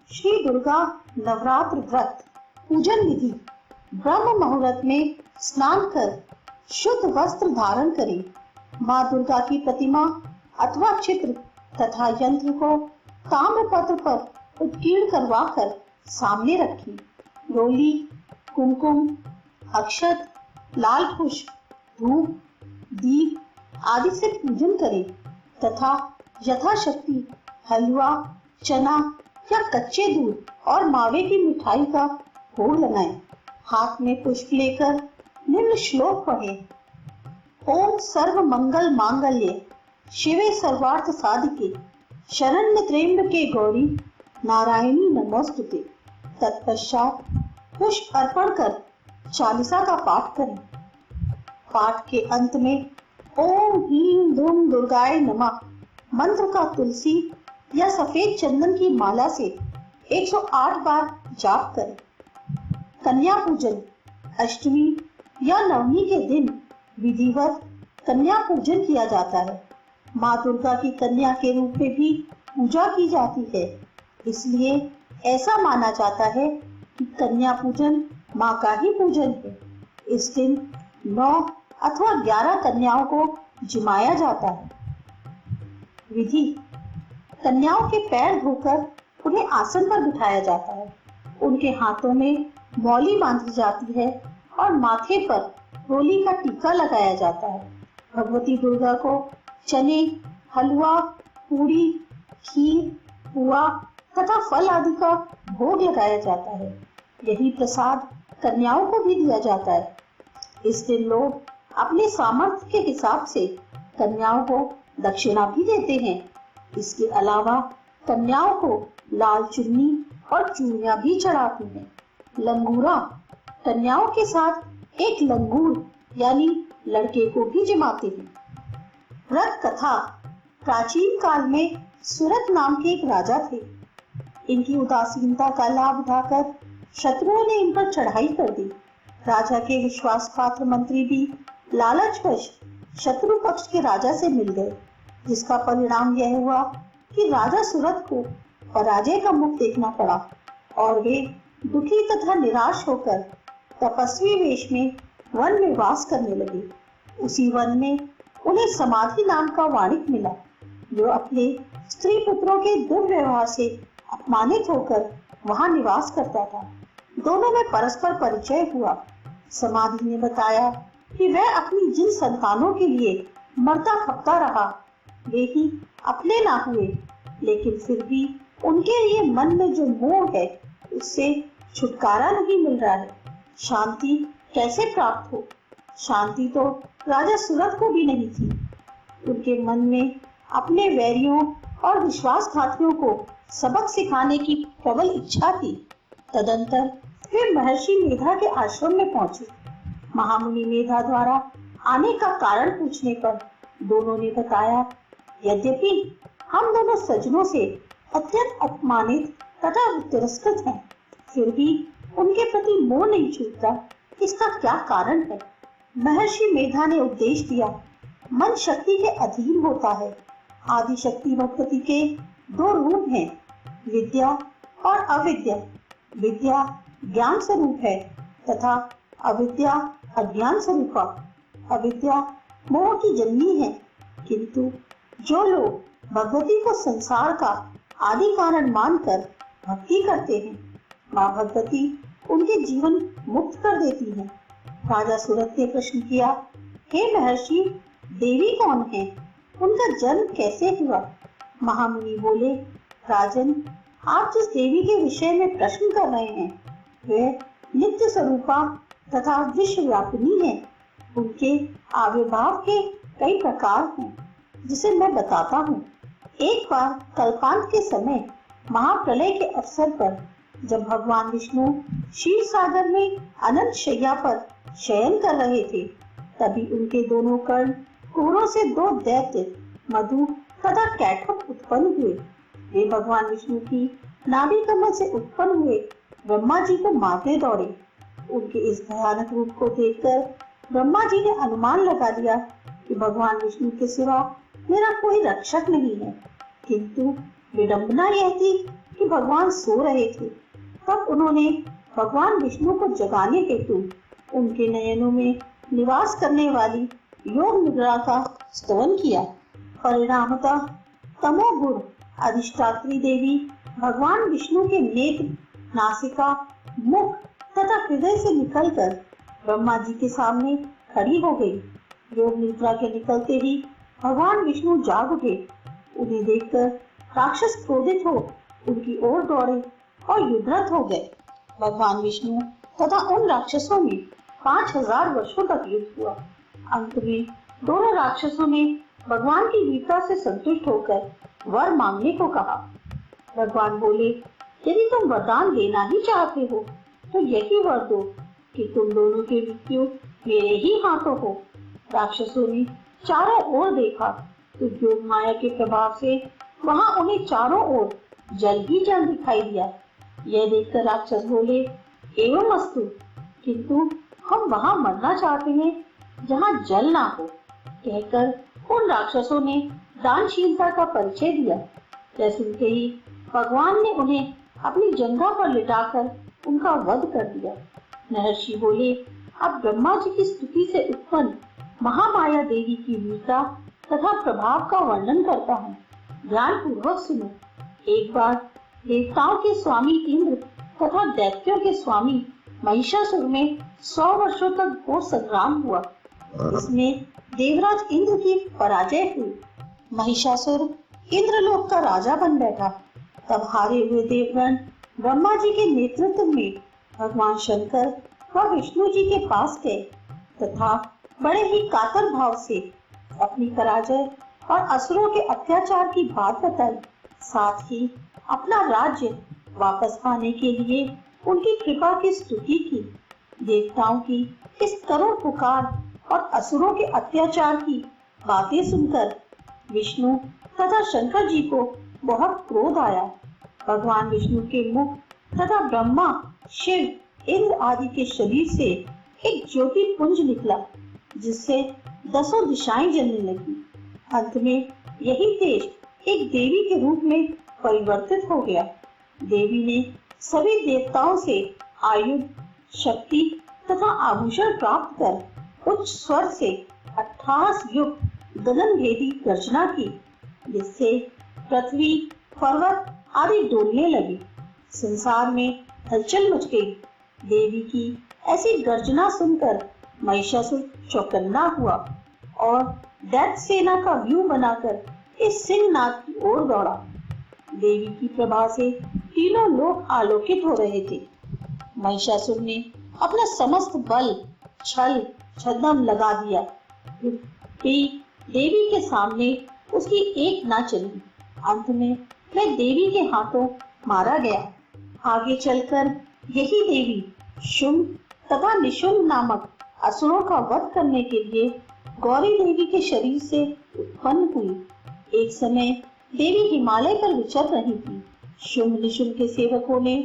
श्री दुर्गा नवरात्र व्रत पूजन विधि। ब्रह्म मुहूर्त में स्नान कर शुद्ध वस्त्र धारण करें। माँ दुर्गा की प्रतिमा अथवा चित्र तथा यंत्र को ताम्रपत्र पर उत्कीर्ण करवाकर सामने रखें। रोली, कुमकुम, अक्षत, लाल पुष्प, धूप, दीप आदि से पूजन करें तथा यथाशक्ति हलवा, चना या कच्चे दूध और मावे की मिठाई का भोग लगाएं। हाथ में पुष्प लेकर निम्न श्लोक पढ़ें। ओम सर्व मंगल मांगल्ये शिवे सर्वार्थ साधिके शरण्य त्र्यंबके गौरी नारायणी नमोस्तुते। तत्पश्चात पुष्प अर्पण कर चालीसा का पाठ करें। पाठ के अंत में ओम ह्रीं धूम दुर्गाय नमः मंत्र का तुलसी या सफेद चंदन की माला से 108 बार जाप करें। कन्या पूजन। अष्टमी या नवमी के दिन विधिवत कन्या पूजन किया जाता है। माँ दुर्गा की कन्या के रूप में भी पूजा की जाती है, इसलिए ऐसा माना जाता है कि कन्या पूजन माँ का ही पूजन है। इस दिन 9 अथवा 11 कन्याओं को जिमाया जाता है। विधि। कन्याओं के पैर धोकर उन्हें आसन पर बिठाया जाता है। उनके हाथों में मौली बांधी जाती है और माथे पर रोली का टीका लगाया जाता है। भगवती दुर्गा को चने, हलवा, पूरी, खीर, पुआ तथा फल आदि का भोग लगाया जाता है। यही प्रसाद कन्याओं को भी दिया जाता है। इस दिन लोग अपने सामर्थ्य के हिसाब से कन्याओं को दक्षिणा भी देते हैं। इसके अलावा कन्याओं को लाल चुन्नी और चूड़ियां भी चढ़ाते हैं। लंगूरा। कन्याओं के साथ एक लंगूर यानी लड़के को भी जिमाते हैं। व्रत कथा। प्राचीन काल में सुरत नाम के एक राजा थे। इनकी उदासीनता का लाभ उठाकर शत्रुओं ने इन पर चढ़ाई कर दी। राजा के विश्वासपात्र मंत्री भी लालचवश शत्रु पक्ष के राजा से मिल गए, जिसका परिणाम यह हुआ कि राजा सुरत को पराजय का मुख देखना पड़ा और वे दुखी तथा निराश होकर तपस्वी वेश में वन में वास करने लगे। उसी वन में उन्हें समाधि नाम का वाणिक मिला, जो अपने स्त्री पुत्रों के दुर्व्यवहार से अपमानित होकर वहां निवास करता था। दोनों में परस्पर परिचय हुआ। समाधि ने बताया कि वह अपनी जिन संतानों के लिए मरता खपता रहा, वे ही अपने ना हुए, लेकिन फिर भी उनके लिए मन में जो मोह है उससे छुटकारा नहीं मिल रहा है। शांति कैसे प्राप्त हो? शांति तो राजा सुरत को भी नहीं थी। उनके मन में अपने वैरियों और विश्वासघातियों को सबक सिखाने की प्रबल इच्छा थी। तदंतर वे महर्षि मेधा के आश्रम में पहुंचे। महामुनि मेधा द्वारा आने का कारण पूछने पर दोनों ने बताया, यद्यपि हम दोनों सज्जनों से अत्यंत अपमानित तथा तिरस्कृत हैं, फिर भी उनके प्रति मोह नहीं छूटता। इसका क्या कारण है? महर्षि मेधा ने उपदेश दिया, मन शक्ति के अधीन होता है। आदि शक्ति भगवती के 2 रूप हैं, विद्या और अविद्या। विद्या ज्ञान स्वरूप है तथा अविद्या अज्ञान स्वरूपा। अविद्या मोह की जननी है, किंतु जो लोग भगवती को संसार का आदि कारण मानकर भक्ति करते हैं, माँ भगवती उनके जीवन मुक्त कर देती है। राजा सुरत ने प्रश्न किया, हे महर्षि, देवी कौन है? उनका जन्म कैसे हुआ? महामुनि बोले, राजन, आप जिस देवी के विषय में प्रश्न कर रहे हैं, वह नित्य स्वरूपा तथा विश्वव्यापिनी है। उनके आविर्भाव के कई प्रकार हैं, जिसे मैं बताता हूँ। एक बार कल्पांत के समय महाप्रलय के अवसर पर जब भगवान विष्णु क्षीर सागर में अनंत शैया पर शयन कर रहे थे, तभी उनके दोनों कर्ण कुहरों से 2 दैत्य मधु तथा कैटभ उत्पन्न हुए। वे भगवान विष्णु की नाभि कमल से उत्पन्न हुए ब्रह्मा जी को मारने दौड़े। उनके इस भयानक रूप को देखकर ब्रह्मा जी ने अनुमान लगा लिया कि भगवान विष्णु के सिवा मेरा कोई रक्षक नहीं है, किंतु विडंबना यह थी कि भगवान सो रहे थे, तब उन्होंने भगवान विष्णु को जगाने हेतु उनके नयनों में निवास करने वाली योग निद्रा का स्तवन किया। परिणामतः तमोगुण अधिष्ठात्री देवी भगवान विष्णु के नेत्र, नासिका, मुख तथा हृदय से निकलकर ब्रह्मा जी के सामने खड़ी हो गई। योग निद्रा के निकलते ही भगवान विष्णु जाग उठे। उन्हें देखकर राक्षस क्रोधित हो उनकी ओर दौड़े और युद्धरत हो गए। भगवान विष्णु तथा उन राक्षसों में 5000 वर्षों तक युद्ध हुआ। अंत में दोनों राक्षसों ने भगवान की वीरता से संतुष्ट होकर वर मांगने को कहा। भगवान बोले, यदि तुम वरदान देना ही चाहते हो तो यही वर दो कि तुम दोनों की मृत्यु मेरे ही हाथों हो। राक्षसों ने चारों ओर देखा तो योग माया के प्रभाव से वहां उन्हें चारों ओर जल ही जल दिखाई दिया। यह देखकर राक्षस बोले, एवं अस्तु, किंतु हम वहां मरना चाहते हैं जहां जल ना हो। कहकर उन राक्षसों ने दानशीलता का परिचय दिया। यह सुनते ही भगवान ने उन्हें अपनी जंघा पर लिटाकर उनका वध कर दिया। महर्षि बोले, अब ब्रह्मा जी की स्तुति से उत्पन्न महामाया देवी की वीरता तथा प्रभाव का वर्णन करता हूँ। ध्यान पूर्वक सुनो। एक बार देवताओं के स्वामी इंद्र तथा दैत्यों के स्वामी महिषासुर में 100 वर्षों तक घोर संग्राम हुआ। इसमें देवराज इंद्र की पराजय हुई। महिषासुर इंद्रलोक का राजा बन बैठा। तब हारे हुए देवगण ब्रह्मा जी के नेतृत्व में भगवान शंकर व विष्णु जी के पास गए तथा बड़े ही कातर भाव से अपनी पराजय और असुरों के अत्याचार की बात बताई। साथ ही अपना राज्य वापस पाने के लिए उनकी कृपा की स्तुति की। देवताओं की इस करुण पुकार और असुरों के अत्याचार की बातें सुनकर विष्णु तथा शंकर जी को बहुत क्रोध आया। भगवान विष्णु के मुख तथा ब्रह्मा, शिव, इंद्र आदि के शरीर से एक ज्योति पुंज निकला, जिससे 10 दिशाएं जलने लगी। अंत में यही तेज एक देवी के रूप में परिवर्तित हो गया। देवी ने सभी देवताओं से आयुध, शक्ति तथा आभूषण प्राप्त कर उच्च स्वर से 28 युग गगनभेदी गर्जना की, जिससे पृथ्वी, पर्वत आदि डोलने लगे। संसार में हलचल मच गई। देवी की ऐसी गर्जना सुनकर महिषासुर चौकन्ना हुआ और दैत्य सेना का व्यूह बनाकर इस सिंहनाद की ओर दौड़ा। देवी की प्रभा से तीनों लोग आलोकित हो रहे थे। महिषासुर ने अपना समस्त बल, छल, छद्म लगा दिया, फिर देवी के सामने उसकी एक ना चली। अंत में वह देवी के हाथों मारा गया। आगे चलकर यही देवी शुंभ तथा निशुंभ नामक असुरों का वध करने के लिए गौरी देवी के शरीर से उत्पन्न हुई। एक समय देवी हिमालय पर विचर रही थी। शुंभ निशुंभ के सेवकों ने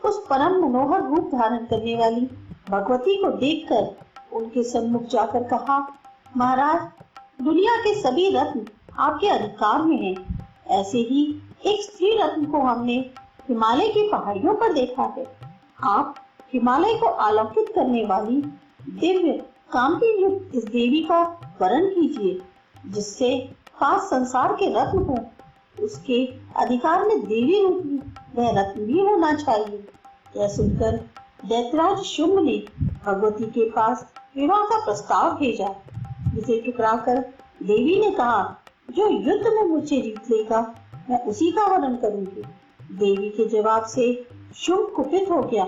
उस परम मनोहर रूप धारण करने वाली भगवती को देखकर उनके सम्मुख जाकर कहा, महाराज, दुनिया के सभी रत्न आपके अधिकार में हैं। ऐसे ही एक स्त्री रत्न को हमने हिमालय की पहाड़ियों पर देखा है। आप हिमालय को आलोकित करने वाली दिव्य कांति युक्त इस देवी का वरण कीजिए, जिससे 5 संसार के रत्न हो। उसके अधिकार में देवी रूपी वह रत्न भी होना चाहिए। यह सुनकर दैत्यराज शुंभ ने भगवती के पास विवाह का प्रस्ताव भेजा, जिसे ठुकराकर देवी ने कहा, जो युद्ध में मुझे जीत लेगा मैं उसी का वरण करूंगी। देवी के जवाब से शुंभ कुपित हो गया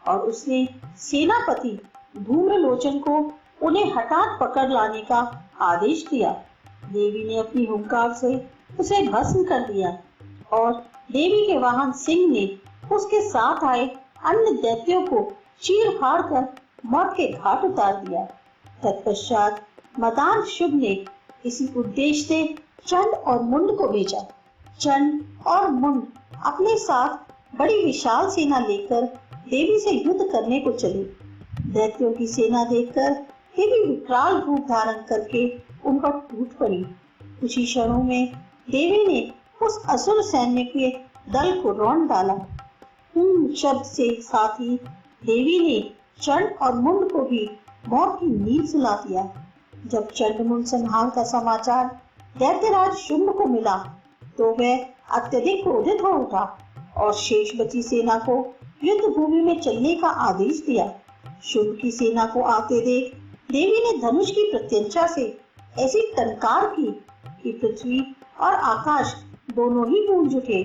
और उसने सेनापति धूम्रलोचन को उन्हें हठात पकड़ लाने का आदेश दिया। देवी ने अपनी हुंकार से उसे भस्म कर दिया और देवी के वाहन सिंह ने उसके साथ आए अन्य दैत्यों को चीर फाड़ कर मौत के घाट उतार दिया। तत्पश्चात मदान शुभ ने इसी उद्देश्य से चंड और मुंड को भेजा। चंड और मुंड अपने साथ बड़ी विशाल सेना लेकर देवी से युद्ध करने को चले। दैत्यों की सेना देखकर देवी विकराल रूप धारण करके उन पर टूट पड़ी। कुछ ही क्षणों में देवी ने उस असुर सैन्य के दल को रौंद डाला। शब्द से साथ ही देवी ने चंड और मुंड को भी मौत की नींद सुला दिया। जब चंड मुंड संहार का समाचार दैत्यराज शुंभ को मिला तो वह अत्यधिक क्रोधित हो उठा और शेष बची सेना को युद्ध भूमि में चलने का आदेश दिया। शुंभ की सेना को आते देख देवी ने धनुष की प्रत्यंचा से ऐसी टंकार की कि पृथ्वी और आकाश दोनों ही गूंज उठे।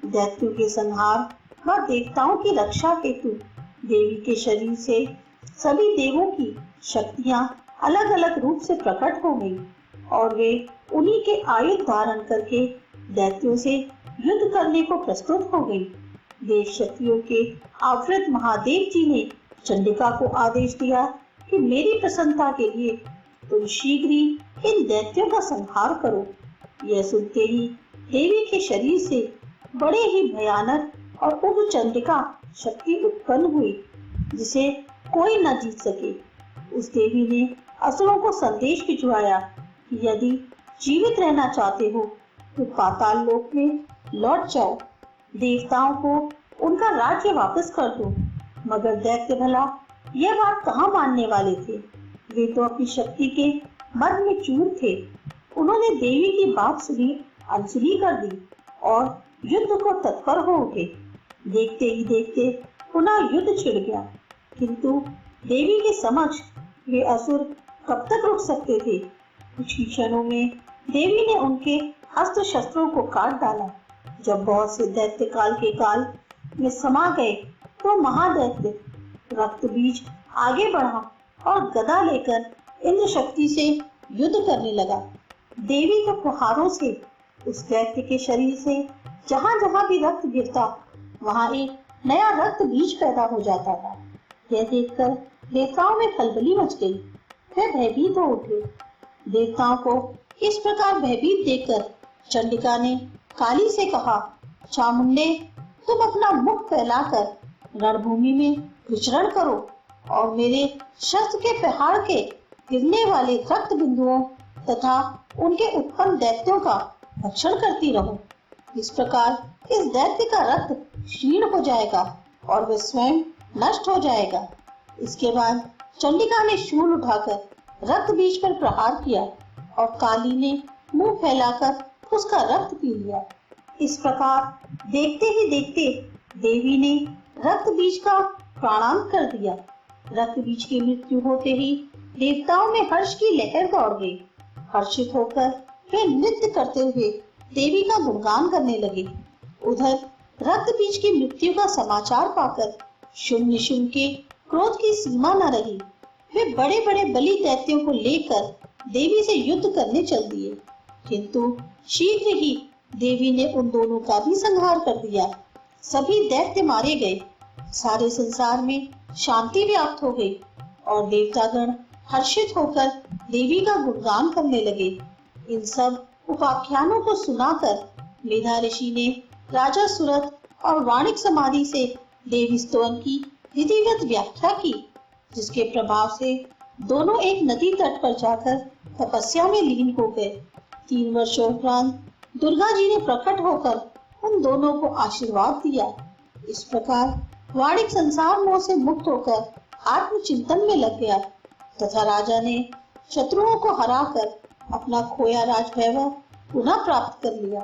दैत्यों के संहार व देवताओं की रक्षा हेतु देवी के शरीर से सभी देवों की शक्तियां अलग अलग रूप से प्रकट हो गई और वे उन्हीं के आयुध धारण करके दैत्यों से युद्ध करने को प्रस्तुत हो गई। देव शक्तियों के आवृत महादेव जी ने चंडिका को आदेश दिया कि मेरी प्रसन्नता के लिए तुम शीघ्र ही इन दैत्यों का संहार करो। यह सुनते ही देवी के शरीर से बड़े ही भयानक और उग्र चंडिका शक्ति उत्पन्न हुई जिसे कोई न जीत सके। उस देवी ने असुरों को संदेश भिजवाया कि यदि जीवित रहना चाहते हो तो पाताल लोक में लौट जाओ, देवताओं को उनका राज्य वापस कर दो। मगर दैत्य भला यह बात कहाँ मानने वाले थे। वे तो अपनी शक्ति के मद में चूर थे। उन्होंने देवी की बात सुनी अनसुनी कर दी और युद्ध को तत्पर हो उठे। देखते ही देखते पुनः युद्ध छिड़ गया, किंतु देवी के समक्ष वे असुर कब तक रुक सकते थे। कुछ ही क्षणों में देवी ने उनके अस्त्र शस्त्रों को काट डाला। जब बहुत से दैत्य काल के काल में समा गए तो महादैत्य रक्त बीज आगे बढ़ा और गदा लेकर इंद्र शक्ति से युद्ध करने लगा। देवी के प्रहारों से उस दैत्य के शरीर से जहां जहां भी रक्त गिरता वहां एक नया रक्त बीज पैदा हो जाता था। यह देखकर देवताओं में खलबली मच गई। वे भयभीत हो उठे। देवताओं को इस प्रकार भयभीत देखकर चंडिका ने काली से कहा, चामुंडे, तुम अपना मुख फैलाकर रणभूमि में विचरण करो और मेरे शस्त्र के प्रहार के गिरने वाले रक्त बिंदुओं तथा उनके उत्पन्न दैत्यों का भक्षण करती रहो। इस प्रकार इस दैत्य का रक्त क्षीण हो जाएगा और वह स्वयं नष्ट हो जाएगा। इसके बाद चंडिका ने शूल उठाकर रक्त बीज पर प्रहार किया और काली ने मुंह फैलाकर उसका रक्त पी लिया। इस प्रकार देखते ही देखते देवी ने रक्त बीज का प्राणांत कर दिया। रक्त बीज की मृत्यु होते ही देवताओं में हर्ष की लहर दौड़ गई। हर्षित होकर वे नृत्य करते हुए देवी का गुणगान करने लगे। उधर रक्त बीज की मृत्यु का समाचार पाकर शुंभ निशुंभ के क्रोध की सीमा न रही। वे बड़े बड़े बलि दैत्यों को लेकर देवी से युद्ध करने चल दिए, किंतु शीघ्र ही देवी ने उन दोनों का भी संहार कर दिया। सभी दैत्य मारे गए। सारे संसार में शांति व्याप्त हो गई और देवतागण हर्षित होकर देवी का गुणगान करने लगे। इन सब उपाख्यानों को सुनाकर मेधा ऋषि ने राजा सुरथ और वाणिक समाधि से देवी स्तवन की विधिवत व्याख्या की, जिसके प्रभाव से दोनों एक नदी तट पर जाकर तपस्या में लीन हो गए। 3 वर्षों उपरांत दुर्गा जी ने प्रकट होकर उन दोनों को आशीर्वाद दिया। इस प्रकार वाणिक संसार मोह से मुक्त होकर आत्मचिंतन में लग गया तथा राजा ने शत्रुओं को हराकर अपना खोया राजवैभव पुनः प्राप्त कर लिया।